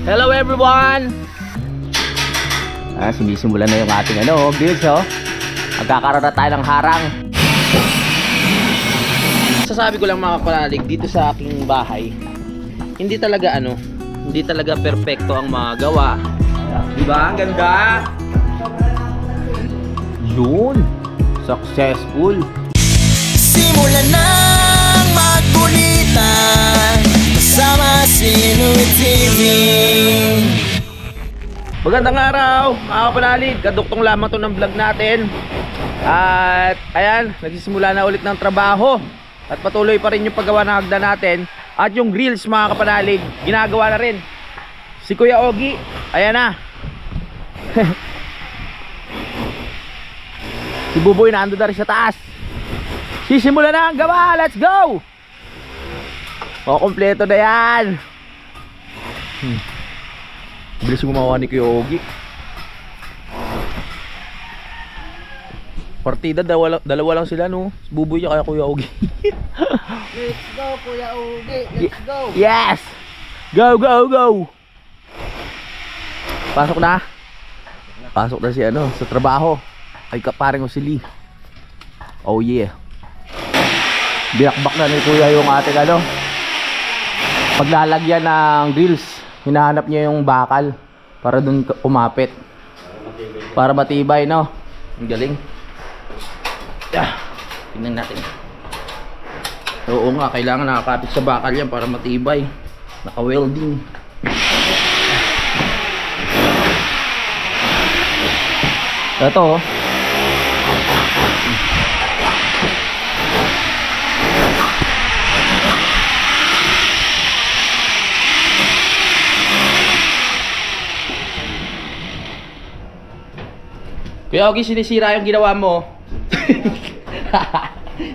Hello everyone! Sinisimulan na yung ating builds, oh. Magkakaroon na tayo ng harang. Sasabi ko lang mga kapanalig, dito sa aking bahay, hindi talaga perfecto ang magawa. Diba? Ang ganda! Yun! Successful! Simulan ng magkulitan kasama si Nuit TV. Magandang araw mga kapanalig, kaduktong lamang to ng vlog natin. At ayan, nagsisimula na ulit ng trabaho. At patuloy pa rin yung paggawa ng hagdan natin. At yung grills mga kapanalig, ginagawa na rin. Si Kuya Ogie, ayan na. Si Buboy na ando na rin sa taas. Sisimula na ang gawa, let's go! O, kompleto na yan. Bilis gumawa ni Kuya Ogie. Partida, dalawa lang sila, no? Buboy niya kaya Kuya Ogie. Let's go Kuya Ogie, let's go. Yes! Go, go, go! Pasok na. Pasok na si sa trabaho. Ay kaparing ko si Lee. Oh yeah. Binakbak na ni Kuya yung ating paglalagyan ng grills. Hinahanap niya yung bakal para dun umapit. Para matibay, no? Ang galing. Tingnan natin. Oo nga, kailangan nakakapit sa bakal yan para matibay. Naka-welding. Ito, oh. Kuya Ogie, sinisira yung ginawa mo.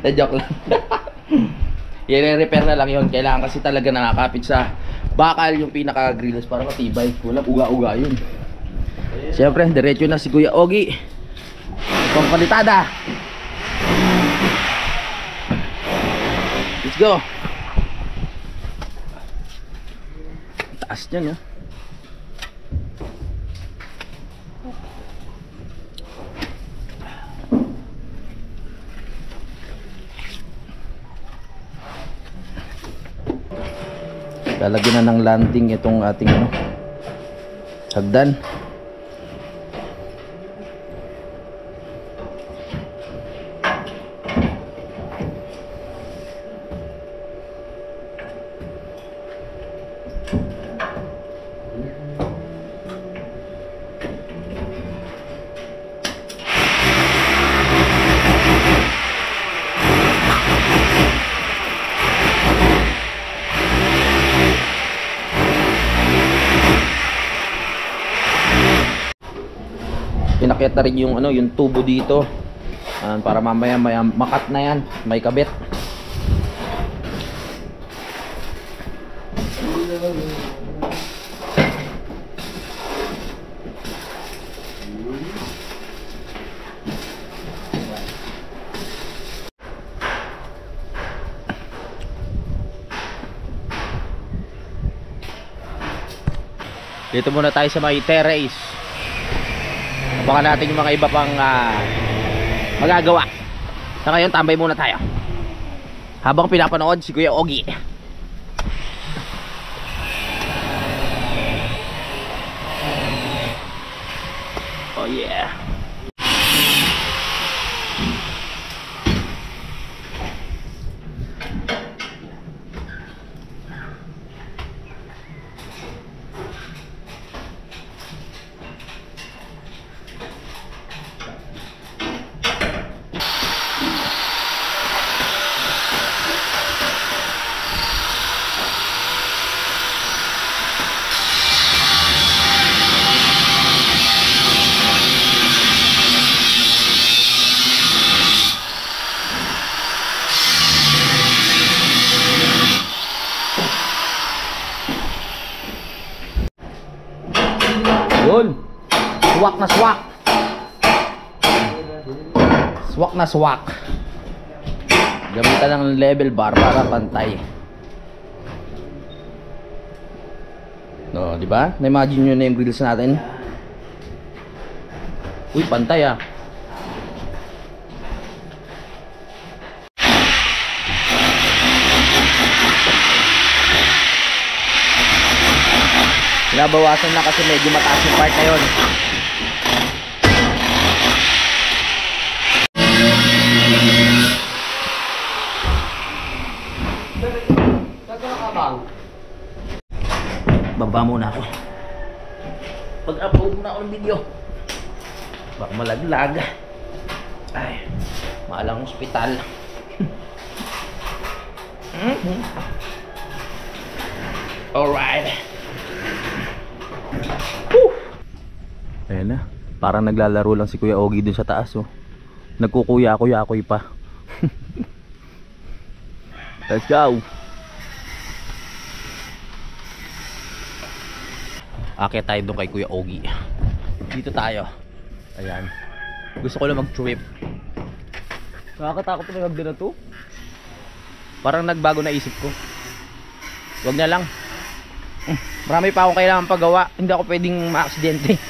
Na-joke lang. I-repair na lang yun. Kailangan kasi talaga nakakapit sa bakal yung pinaka-grills para matibay. Walang uga-uga yun. Siyempre, diretso na si Kuya Ogie. Itong palitada. Let's go. Taas niya, no? Lalagyan na ng landing itong ating hagdan. Pinakyat na rin yung tubo dito. Para mamaya makat na yan, may kabit. Dito muna tayo sa may terrace. Baka natin yung mga iba pang magagawa. Sa ngayon, tambay muna tayo habang pinapanood si Kuya Ogie. Oh yeah. Yun. Swak na swak. Swak na swak. Gamitan ng level bar para pantay. No, di ba? Na-imagine nyo na yung grills natin. Uy, pantay ah. Nabawasan na kasi medyo mataas yung part na yun. Baba muna ako. Pag-upload muna ako ng video. Baka malaglag. Ay, maalang ospital. Alright. Ayan na. Parang naglalaro lang si Kuya Ogie dun sa taas oh. Nagkukuya-kuya-kuy pa. Let's go. Akit tayo doon kay Kuya Ogie. Dito tayo. Ayan. Gusto ko lang mag-trip. Nakakatakot na magdala to. Parang nagbago na isip ko. Wag na lang. Marami pa akong kailangan pagawa. Hindi ako pwedeng ma-aksidente.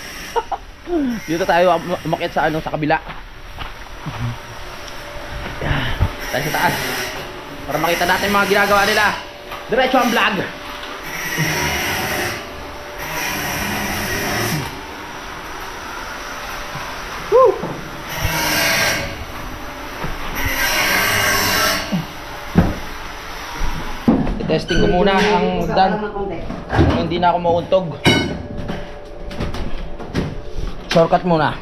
Dito tayo umakyat sa sa kabila. Tayo sa taas. Para makita natin mga ginagawa nila. Diretso ang vlog. Testing ko muna ang dan. Hindi na ako mauntog. Shortcut muna.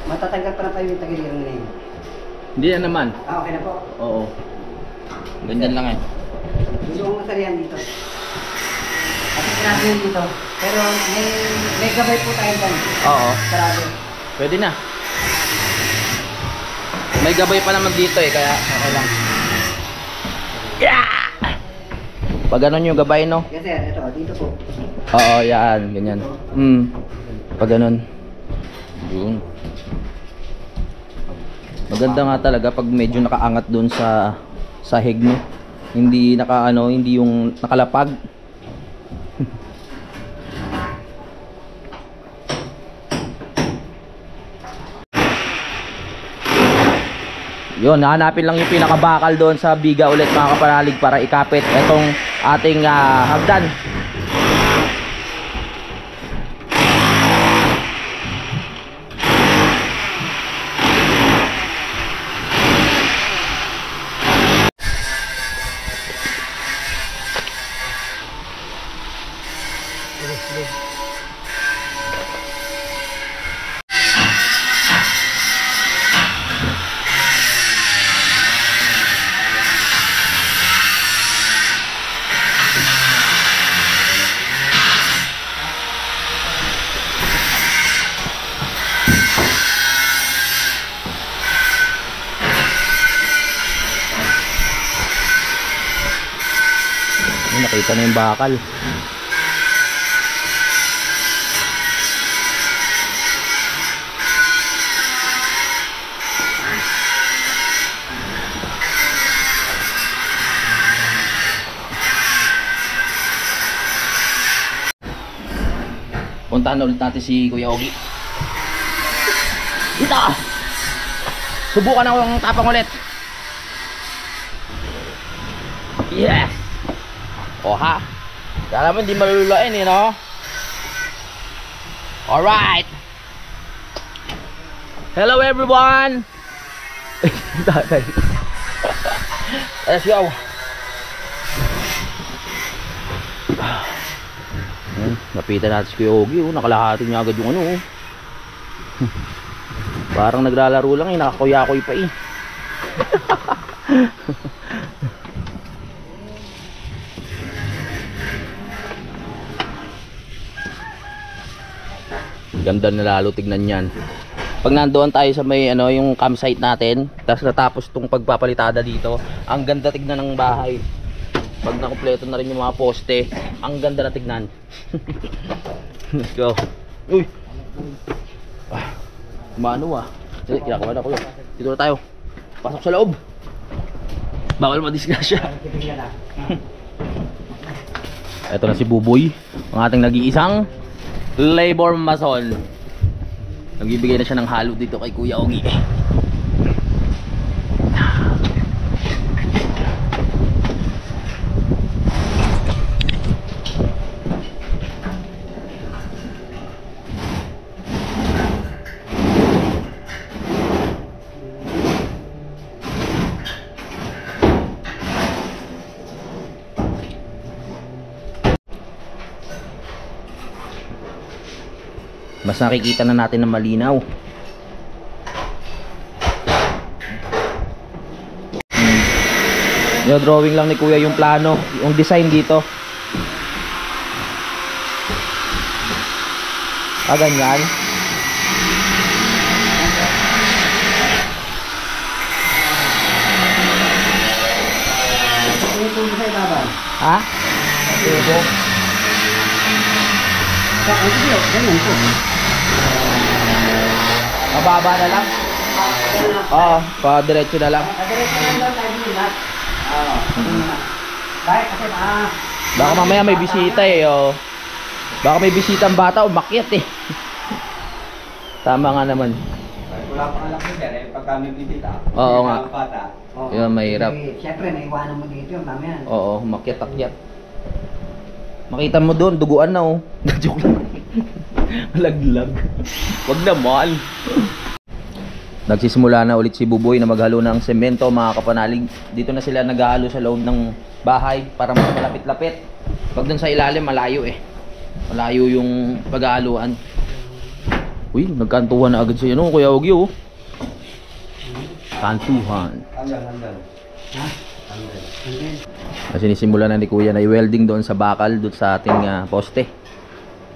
Matatanggal pa na tayo yung tagiliran na yun. Hindi na naman. Ah, okay na po. Oo. Ganyan lang eh. Gusto kong masarihan dito. Kasi sarado yun dito. Pero may gabay po tayo dyan. Oo. Sarado. Pwede na. May gabay pa naman dito eh, kaya okay lang. Yeah! Pag ganun yung gabay, no? Yes sir, ito, dito po. Oo, yan, ganyan. Pag ganun. Yun. Maganda nga talaga pag medyo nakaangat doon sa sahig mo. Hindi hindi yung nakalapag. Yun, hahanapin lang yung pinakabakal doon sa biga ulit mga kapanalig para ikapit itong ating hagdan. Nakita na yung bakal. Puntahan ulit natin si Kuya Ogie. Dito! Subukan ako ang tapang ulit. Yes! Oha. Kala mo hindi malululain eh, no? Alright. Hello everyone. Let's go. Napitan natin si Kuya Ogie, oh. Nakalahati niya agad yung oh. Parang naglalaro lang eh, nakakuya-kuy pa eh. Ganda na lalo tignan yan. Pag nandoon tayo sa may yung campsite natin, tapos natapos itong pagpapalitada dito, ang ganda tignan ng bahay. Pag nakumpleto na rin yung mga poste, ang ganda na tignan. Let's go. Uy! Kumano ah. Sige, kinakawa na ko yun. Dito na tayo. Pasok sa loob. Bawal madisgrasya. Titigil ka lang. Ito na si Buboy, ang ating nag-iisang labor mason. Nagbibigay na siya ng halo dito kay Kuya Ogi. Mas nakikita na natin na malinaw. Yung drawing lang ni Kuya yung plano, yung design dito. Ganyan. Ito sa ibabaw. Ha? Tubo. Sige, ganyan po. Mababa na lang. Oo, pa-diretso na lang. Diretso lang daw tayo dito lahat. Oo. Bakit? Kasi Baka mamaya may bisita eh, oh. Baka may bisitang bata, umakyat eh. Tama nga naman. Wala pang alam ko dyan, pagka may bibita. Oo nga. Bata. Oo. Yun, mahirap. Siyempre, may iwanan mo dito yung mamaya. Oo, umakyat-akyat. Makita mo doon, duguan na oh. Joke lang. Laglag. Wag naman. Nagsisimula na ulit si Buboy na maghalo ng semento, mga kapanalig. Dito na sila naghahalo sa loob ng bahay para mas malapit-lapit. Pag doon sa ilalim, malayo eh. Malayo yung paghahaluan. Uy, nagkantuhan na agad siya. Ano, Kuya Ogi oh. Kantuhan. Hanggang. Ha? Hanggang. Kasi nisimula na ni Kuya na i-welding doon sa bakal, doon sa ating poste.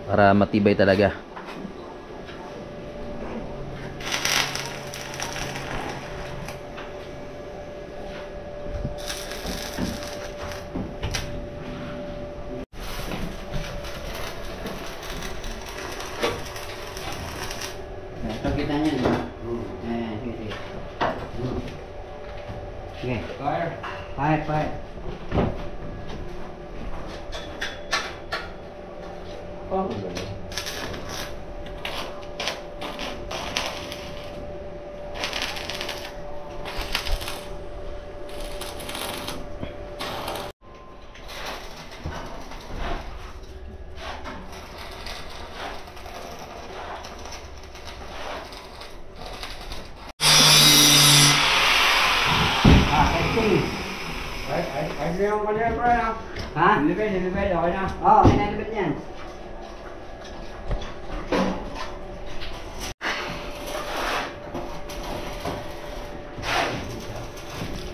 Para matibay talaga. Pagkita niya, di ba? Sige. Sige. Fire. Fire. Ay, yung kanina pa na. Ha? Nilibay, okay na. Oo, pinalibit niyan.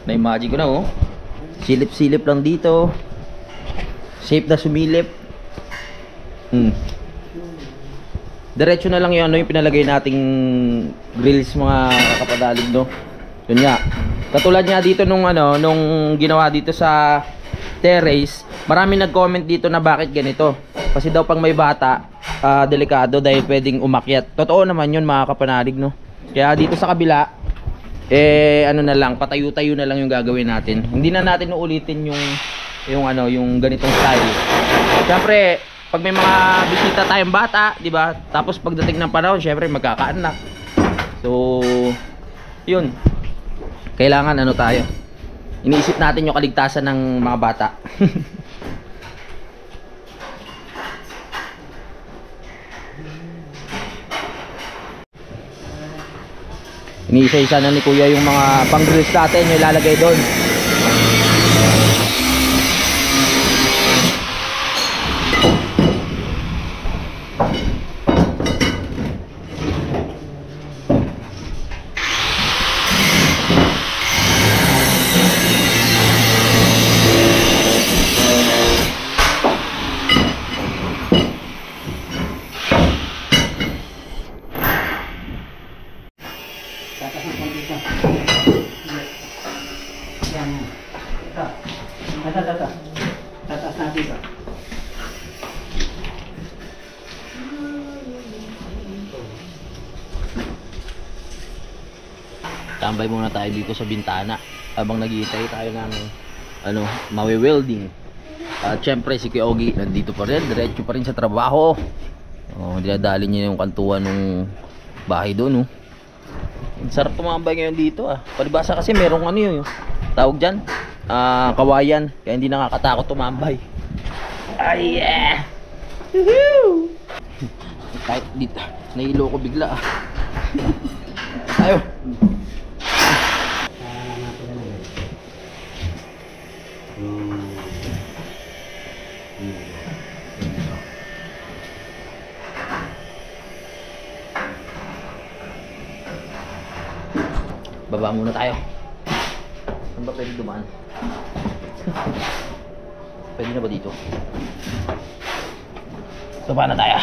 Na-imagine ko na oh. Silip-silip lang dito. Shape na sumilip. Diretso na lang yung ano yung pinalagay nating grills, mga kapadalig, no. Yun nga. Katulad nga dito nung ginawa dito sa terrace, marami nag-comment dito na bakit ganito. Kasi daw pang may bata, delikado dahil pwedeng umakyat. Totoo naman yun, mga kapanalig, no. Kaya dito sa kabila, ano na lang, patayo-tayo na lang yung gagawin natin. Hindi na natin uulitin yung ganitong style. Siyempre, pag may mga bisita tayong bata, 'di ba? Tapos pagdating ng panahon, siyempre magkakaanak. So, yun. Kailangan tayo. Iniisip natin yung kaligtasan ng mga bata. Iniisa-isa na ni Kuya yung mga pang-grills natin, yung ilalagay doon. Tatas ng konti ito. Yan. Ito. Tatas natin ito. Tambay muna tayo dito sa bintana. habang naghihintay tayo ng mawi-welding. At syempre si Kuya Ogie nandito pa rin, diretso pa rin sa trabaho. Dinadali niya yung kantuan ng bahay doon. Ang sarap tumambay ngayon dito Palibasa kasi merong yun tawag dyan, kawayan, kaya hindi nakakatakot tumambay. Ay yeah! Woohoo! Kahit dito nahilo ko bigla tayo. Baba muna tayo. Saan ba pwede dumaan? Pwede na ba dito? Baba na tayo.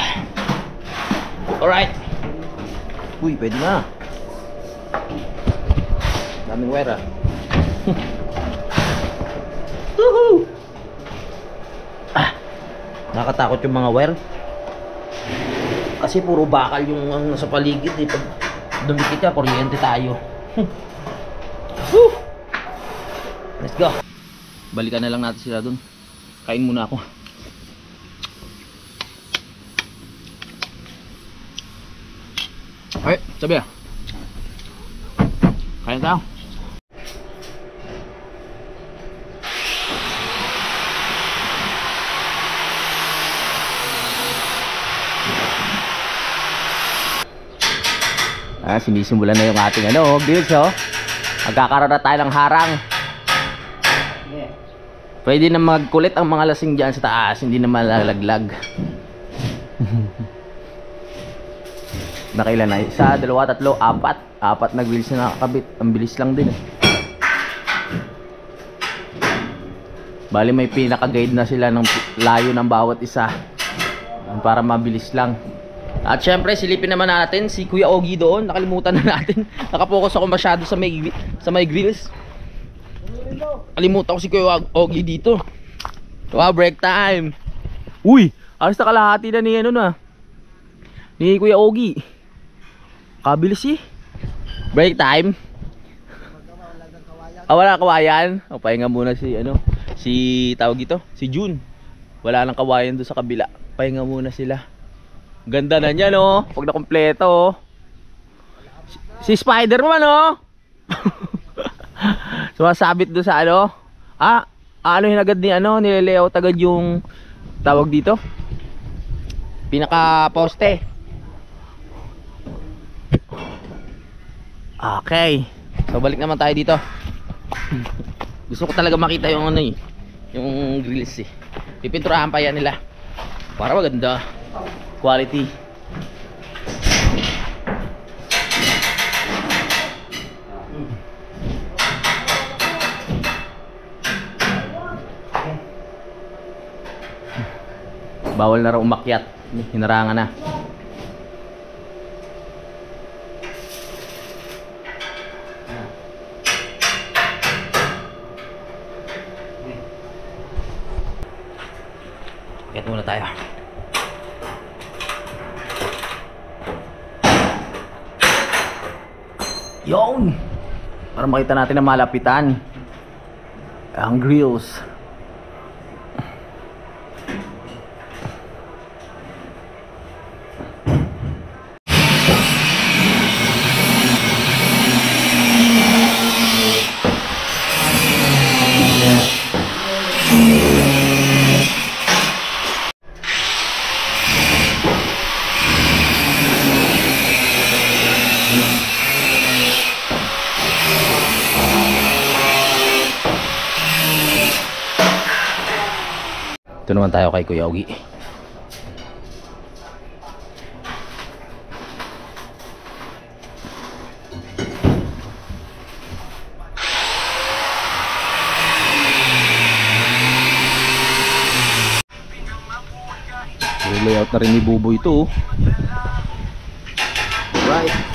Alright. Uy, pwede na. Daming wire Woohoo! Nakatakot yung mga wire. Kasi puro bakal yung nasa paligid Pag dumikit ka, kuryente tayo. Woo! Let's go. Balikan na lang natin sila dun. Kain muna ako. Ay, sabi kain tayo. Sinisimulan na yung ating builds Magkakaroon na tayo ng harang. Pwede na magkulit ang mga lasing dyan sa taas, hindi na malalaglag. Nakailan na? 1, 2, 3, 4. 4 na wheels na nakakabit. Ang bilis lang din Bali may pinaka-guide na sila ng layo ng bawat isa para mabilis lang. At syempre silipin naman natin si Kuya Ogie doon. Nakalimutan na natin. Nakapokus ako masyado sa may grills. Kalimutan ko si Kuya Ogie dito. Wow, break time. Uy, alas na kalahati na ni Kuya Ogie. Kabilis break time. Wala kawayan. Pahinga muna si tawag ito, si June. Wala nang kawayan doon sa kabila. Pahinga muna sila. Ganda na niya pag nakompleto si Spider-Man sumasabit doon sa yung agad ni nilelayout agad yung tawag dito, pinaka poste. Okay, so balik naman tayo dito. Gusto ko talaga makita yung yung grills pipinturahan pa yan nila para maganda quality. Bawal na raw umakyat, hinarangan na. Akyat muna tayo. Yon! Para makita natin ang malapitan ang grills. Ito naman tayo kay Kuya Ogie. Layout na rin ni Buboy ito. Right.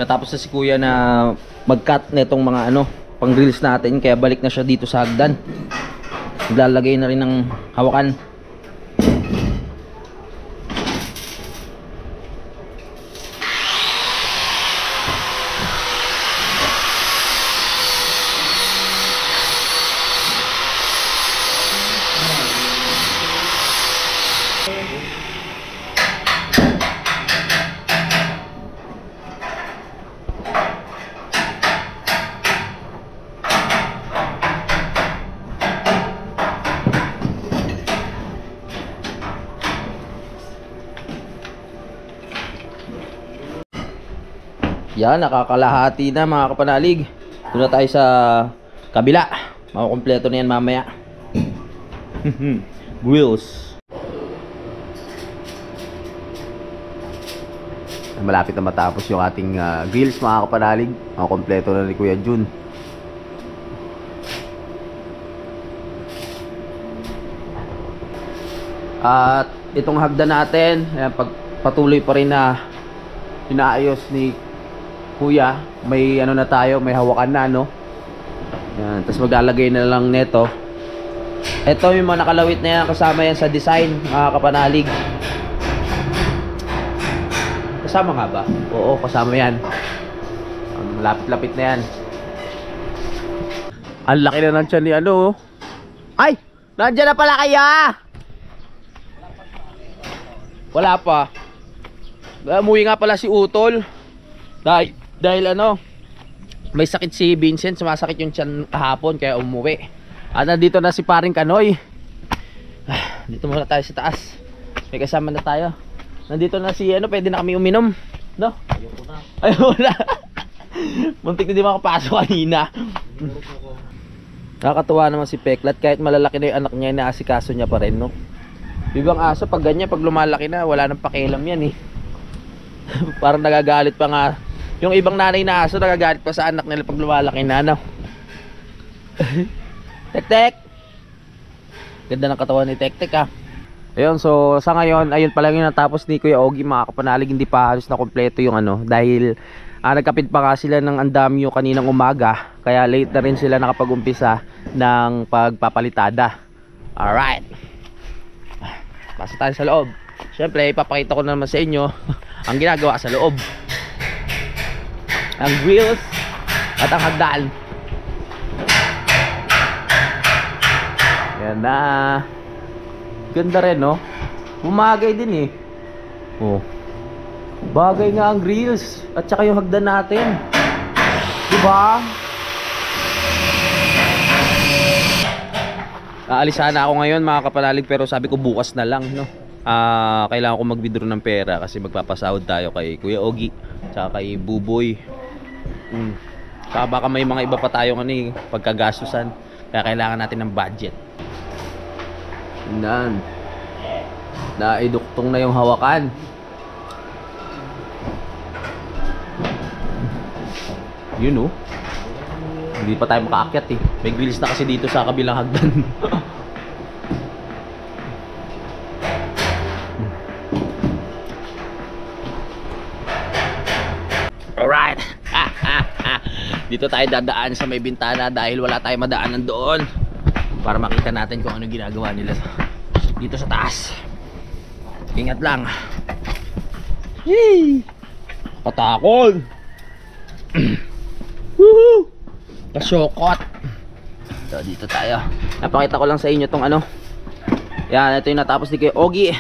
Natapos na si kuya na mag-cut netong mga ano, pang grills natin, kaya balik na siya dito sa hagdan. Naglalagay na rin ng hawakan. Yan, nakakalahati na mga kapanalig. Doon na tayo sa kabila. Makukumpleto na yan mamaya. Grills. Malapit na matapos yung ating grills mga kapanalig. Makukumpleto na ni Kuya Jun. At itong hagdan natin, ayan, patuloy pa rin na inaayos ni Kuya. May ano na tayo, may hawakan na, no? Yan, tapos maglalagay na lang neto. Ito yung mga nakalawit na yan, kasama yan sa design mga kapanalig. Kasama nga ba? Oo, kasama yan. Lapit-lapit na yan. Ang laki na ng tiyan ni ano. Ay! Nandiyan na pala kaya! Wala pa. Umuwi nga pala si Utol. Dahil ano, may sakit si Vincent, sumasakit yung tiyan kahapon, kaya umuwi. At nandito na si paring Kanoy. Dito muna tayo sa taas. May kasama na tayo. Nandito na si ano, pwede na kami uminom, no? Ayoko na. Ayoko na. Muntik na di makapasok kanina. Nakakatuwa naman si Peklat, kahit malalaki na yung anak niya, inaasikaso niya pa rin, no? Ibang aso pag ganyan, pag lumalaki na, wala nang pakialam yan eh. Parang nagagalit pa nga. Yung ibang nanay na aso, nagagalit pa sa anak nila pag lumalaki na, no? Tek-tek! Ganda ng katawan ni Tek-tek, ah. Ayun, so sa ngayon, ayun pala yung natapos ni Kuya Ogie, mga kapanalig. Hindi pa halos na kompleto yung ano, dahil nagkapit pa nga sila ng andamyo kaninang umaga, kaya late na rin sila nakapag-umpisa ng pagpapalitada. Alright, pasok tayo sa loob. Siyempre, ipapakita ko naman sa inyo ang ginagawa sa loob, ang grills at ang hagdan. Yan na. Ganda rin, no? Bumagay din eh. Oh, bagay nga ang grills at saka yung hagdan natin, diba? Aalis sana ako ngayon mga kapanalig, pero sabi ko bukas na lang, no? Kailangan ko mag-withdraw ng pera kasi magpapasahod tayo kay Kuya Ogie tsaka kay Buboy. Saka baka may mga iba pa tayong pagkagastusan, kaya kailangan natin ng budget. Nan, naiduktong na yung hawakan. Yun, oh. Hindi pa tayo makaakyat eh. May grills na kasi dito sa kabilang hagdan. Alright. Dito tayo dadaan sa may bintana dahil wala tayong madaanan doon, para makita natin kung ano ginagawa nila dito sa taas. Ingat lang. Yee! Patakol. Woohoo! Kasyokot. So, dito tayo. Napakita ko lang sa inyo tong ano. Yan, ito yung natapos ni Kuya Ogie.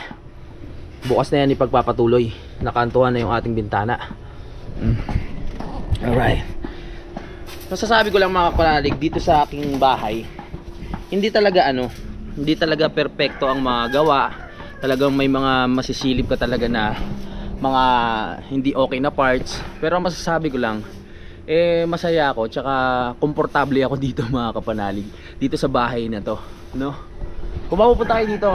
Bukas na yan ipagpapatuloy. Nakantuhan na yung ating bintana. Alright. Masasabi ko lang mga kapanalig, dito sa aking bahay, hindi talaga perpekto ang mga gawa. Talagang may mga masisilip ka talaga na mga hindi okay na parts. Pero ang masasabi ko lang, masaya ako, tsaka komportable ako dito mga kapanalig, dito sa bahay na to, no? Kung mapupunta kayo dito,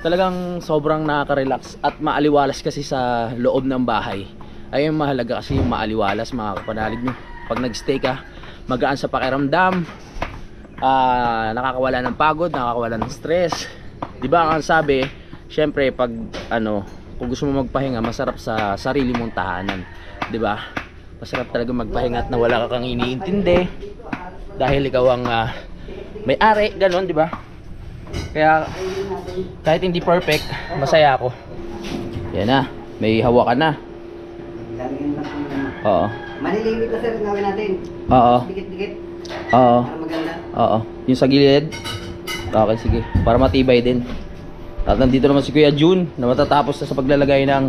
talagang sobrang nakaka-relax at maaliwalas kasi sa loob ng bahay. Ayun, mahalaga kasi yung maaliwalas mga kapanalig, no? Pag nagstay ka, magaan sa pakiramdam, nakakawala ng pagod, nakakawala ng stress, di ba? Ang sabi, syempre pag kung gusto mo magpahinga, masarap sa sarili mong tahanan, di ba? Masarap talaga magpahinga at na wala ka kang iniintindi. Dahil ikaw ang may-ari, ganun, di ba? Kaya kahit hindi perfect, masaya ako. Yan na, may hawa ka na. Lalagyan lang po naman. Oo. Maliliit na sir, gawin natin. Oo. Dikit-dikit. Oo. Para maganda. Oo. Yung sa gilid. Okay, sige. Para matibay din. At nandito naman si Kuya June na matatapos na sa paglalagay ng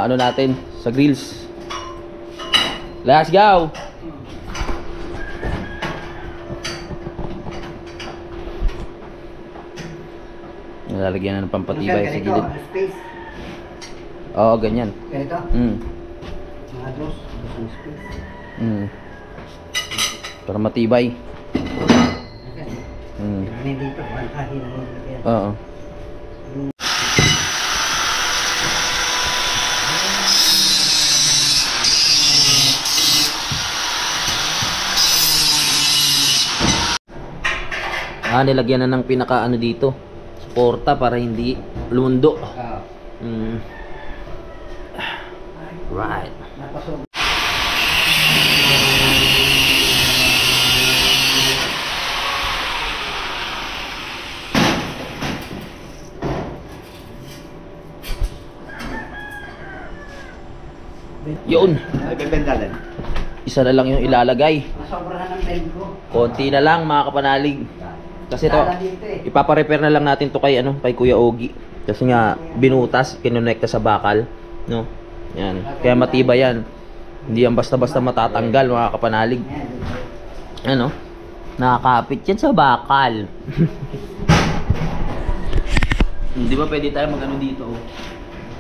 ano natin sa grills. Let's go! Nalalagyan na ng pampatibay sa Ganito, gilid. space. Oo, ganyan. Ganito. Mga dos ng space. Para matibay. Ganyan dito, bantahin ang lagyan. Oo. Nilagyan na ng pinaka ano dito. Suporta para hindi lundo. Right. Napasok. Yun. Ay, bebendalan. Isa na lang yung ilalagay. Masobrahan ng time ko. Konti na lang mga kapanalig. Kasi to, Lala dito eh. ipapa-repair na lang natin to kay kay Kuya Ogi. Kasi nga binutas, kinonekta sa bakal, no? Yan. Kaya matibay yan. Hindi yan basta-basta matatanggal mga kapanalig. Ano? Nakakapit yan sa bakal. Hindi ba pwede tayo mag-ano dito?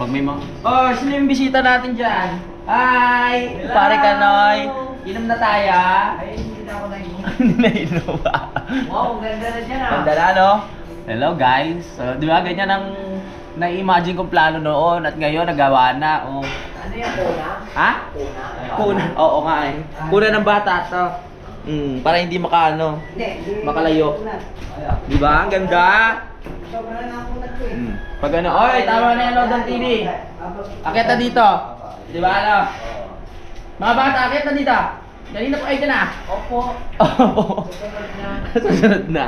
Pag may mga... Oh, sino yung bisita natin dyan? Hi! Pare Kanoy! Inom na tayo? Ay, hindi na ako nainom. Nainom ba? Wow, ganda na dyan ah. Ganda na, no? Hello guys! So, di ba ganyan ang na-imagine kong plano noon at ngayon nagawa na. Oh. Ano yan, kuna? Ha? Kuna? Kuna? Oo nga eh. Kuna ng bata to. Para hindi Hindi. makalayo. Kuna. Di ba? Ang ganda! Sobrang na ako nagko eh. Pag ano, oy, tama na yan, Lord ng TV. Akit na dito. Di ba, ano? Mga bata, akit na dito. Kanina po kayo dyan ah. Opo. Opo. Susunod na. Susunod na.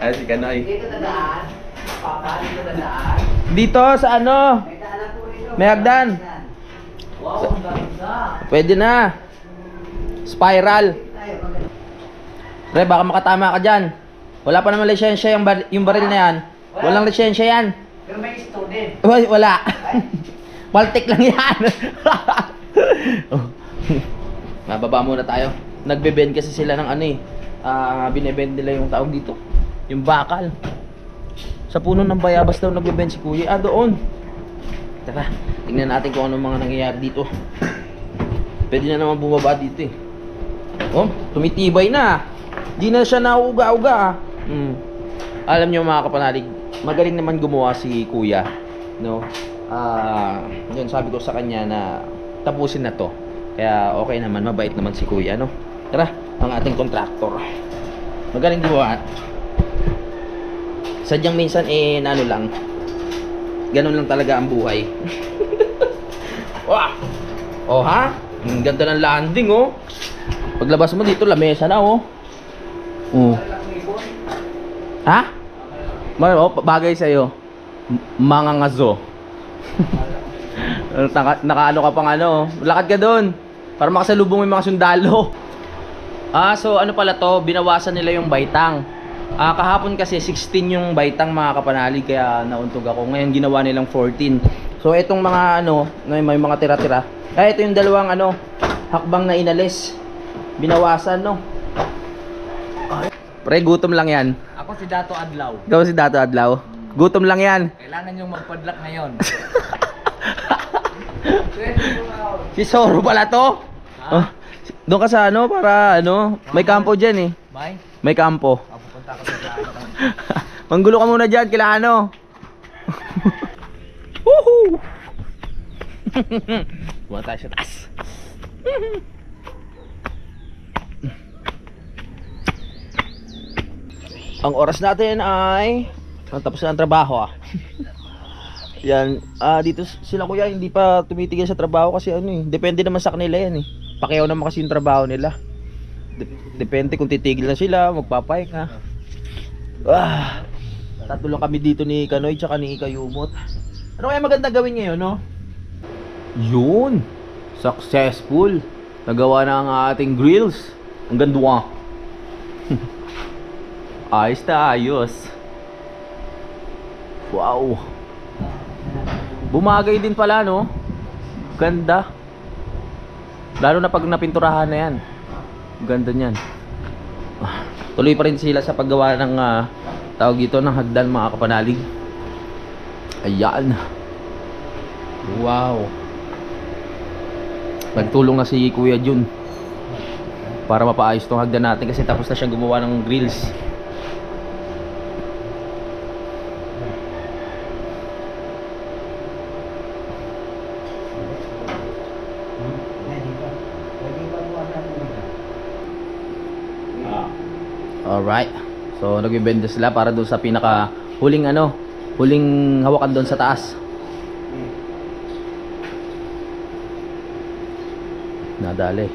Ay, si Kanoy. Dito dadaan. Papa, dito dadaan. Dito sa ano? May daanan po rito. May hagdan. Wow, ang ganda. Pwede na. Spiral. Tayo, maganda. Pre, baka makatama ka dyan. Wala pa naman lisensya yung baril na yan. Walang lisensya yan. Pero may student. Wala. Baltic lang yan. Mababa muna tayo. Nagbe-bend kasi sila ng ano eh. Binebend nila yung tawag dito. Yung bakal. Sa puno ng bayabas daw nagbe-bend si Kuya. Doon. Tara, tingnan natin kung ano mga nangyayari dito. Pwede na naman bumaba dito eh. Oh, tumitibay na. Di na siya nauuga-uga. Alam niyo mga kapanalig, magaling naman gumawa si Kuya, no? Yun sabi ko sa kanya na tapusin na to. Kaya okay naman, mabait naman si Kuya, no? Tara, ang ating contractor. Magaling gumawa. Sadyang minsan nano lang. Ganun lang talaga ang buhay. Wah! Oh ha? Ang ganda ng landing oh. Paglabas mo dito, lamesa na oh. Oh. Ha? Bagay sa'yo. Mga ngazo. Nakaano ka pang ano. Lakad ka doon. Para makasalubong yung mga sundalo. So ano pala to, binawasan nila yung baitang. Kahapon kasi 16 yung baitang mga kapanalig, kaya nauntog ako. Ngayon ginawa nilang 14. So itong mga ano, may mga tira-tira. Ito yung dalawang ano, hakbang na inalis. Binawasan no. Pre, gutom lang yan. Ako si Dato Adlaw. Ikaw si Dato Adlaw. Gutom lang yan. Kailangan yung magpadlak ngayon. Si Zoro pala to. Oh, doon ka sa ano, para ano, may kampo dyan eh. May kampo. Pupunta ako sa Manggulo ka muna dyan, kila ano. Woohoo! Buwan tayo sa taas. Ang oras natin ay tapos na ang trabaho Yan, dito sila kuya hindi pa tumitigil sa trabaho kasi ano eh, depende naman sa kanila yan eh. Pakiyaw naman kasi yung trabaho nila. Depende kung titigil na sila, magpapahinga. Tatlo lang kami dito ni Kanoy tsaka ni Kayumot. Ano kaya maganda gawin ngayon, no? Yun! Successful! Nagawa na ang ating grills. Ang ganda. Ayos na ayos. Wow! Bumagay din pala, no? Ganda. Lalo na pag napinturahan na yan. Ganda niyan. Tuloy pa rin sila sa paggawa ng tawag dito ng hagdan, mga kapanalig. Ayan. Wow. Nagtulong na si Kuya Jun para mapaayos tong hagdan natin kasi tapos na siyang gumawa ng grills. Alright. So nagbebenda sila para doon sa pinaka huling huling hawakan doon sa taas. Nadali.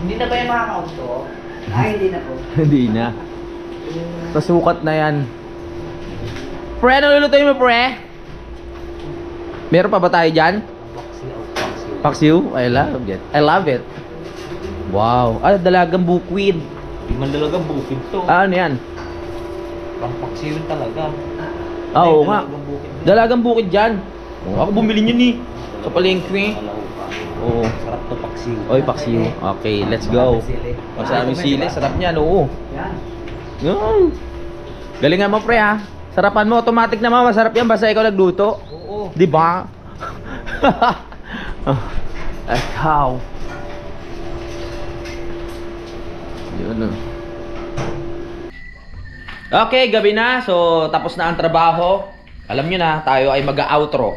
Hindi na ba yung makaka-auto? Hindi na po. Hindi na. Pasukat na yan. Pre, ano lulutuin mo, pre? Meron pa ba tayo dyan? Paksiw? I love it. I love it. Wow. Dalagang bukwid. Hindi man dalagang bukid to. Ano yan? Pampaksiyon talaga. Oo nga. Dalagang bukid dyan. Ako bumili niyan eh. Sa palengke. Oo. Sarap to paksiw. Oy, paksiw. Okay, let's go. Masaming sili. Sarap niyan, oo. Yan. Galingan mo, pre, ha. Sarapan mo. Automatic naman. Masarap yan. Basta ikaw nagluto. Oo. Di ba? How? Yun. Okay, gabi na. So, tapos na ang trabaho. Alam nyo na, tayo ay mag-outro.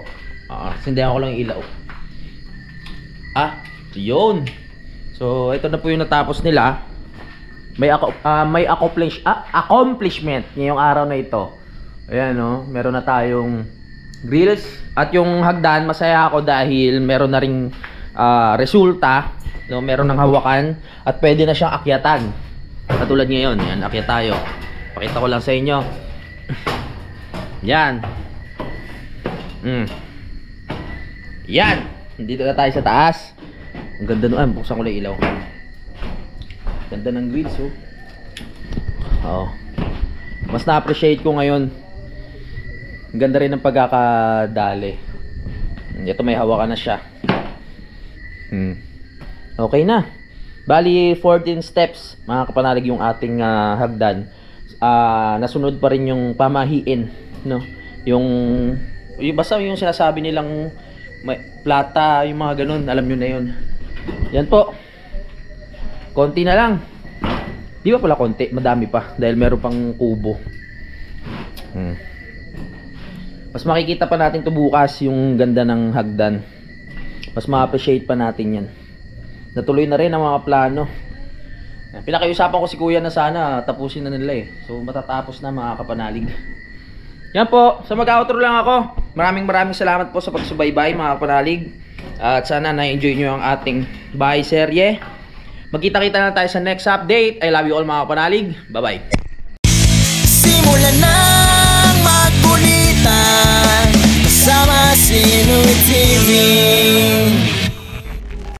Sindihan ko lang yung ilaw. Yun. So, ito na po yung natapos nila. May accomplishment ngayong araw na ito. Ayan, no? Meron na tayong grills. At yung hagdan, masaya ako dahil meron na ring resulta. No? Meron ng hawakan. At pwede na siyang akyatan. Katulad ngayon. Yan, akyat tayo. Pakita ko lang sa inyo. Yan. Yan. Dito na tayo sa taas. Ang ganda nun. Buksan ko lang ilaw. Ganda ng grills, oh. Oo. Mas na-appreciate ko ngayon. Ang ganda rin ng pagkakadali. Ito may hawakan na siya. Okay na. Bali 14 steps mga kapanalig yung ating hagdan. Nasunod pa rin yung pamahiin, no? Yung basta yung sinasabi nilang may plata, yung mga ganun, alam nyo na yun. Yan po. Konti na lang. Di ba pala konti? Madami pa dahil meron pang kubo. Mas makikita pa natin to bukas yung ganda ng hagdan. Mas ma-appreciate pa natin yan. Natuloy na rin ang mga plano. Pinakiusapan ko si Kuya na sana tapusin na nila eh. So matatapos na mga kapanalig. Yan po, sa mag-outro lang ako. Maraming salamat po sa pagsubaybay mga kapanalig. At sana na-enjoy nyo ang ating bahay serye. Magkita-kita na tayo sa next update. I love you all mga kapanalig. Bye bye.